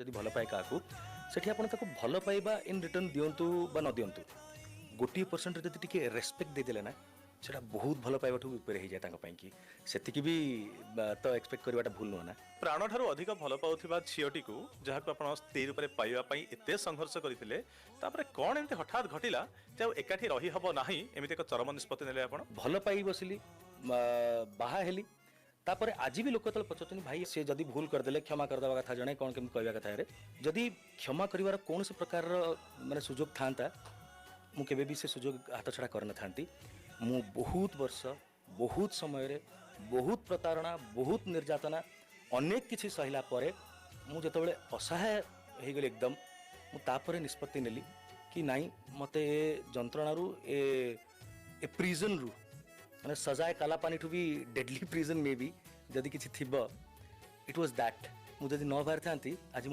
जदि भल पाए क्या सेठी आपण ताको भल पाइबा इन रिटर्न दिंतु बा न दिंतु 1% जदि टिके रेस्पेक्ट देदेले ना सेटा बहुत भल पाइबाठू ऊपर हो जाए कि सेतिकी भी तो एक्सपेक्ट करवाटा भूल नुह ना। प्राण ठारू अधिक भल पाउथिबा झीटी को जहाँ को आप स्त्री रूप में पाइबा एते संघर्ष करते कौन एमती हठात घटिला जे एकाठी रही हब नाही एमती एक चरम निष्पत्ति नेले आपण भल पाई बसिली बाहा हेली तापर आज भी लोक तो पचार भाई से जदि भूल करदे क्षमा करदे कथा जड़े कौन केमती कहवा कथा जदि क्षमा कर कौन प्रकार माने सुजोग था मुझे भी से सुजोग हाथ छड़ा करना था मु बहुत वर्ष बहुत समय बहुत प्रतारणा बहुत निर्यातना अनेक किसी सहला परे मु जेतबेले असहाय हो गली एकदम मुझे निष्पत्ति नेली कि नाई मते जंत्रणारू ए प्रिजन रु माने सजाए काला पानी ठू भी डेडली प्रिजन मे भी जदि किसी थिबो इट वाज दैट मुझे न बाहर था आज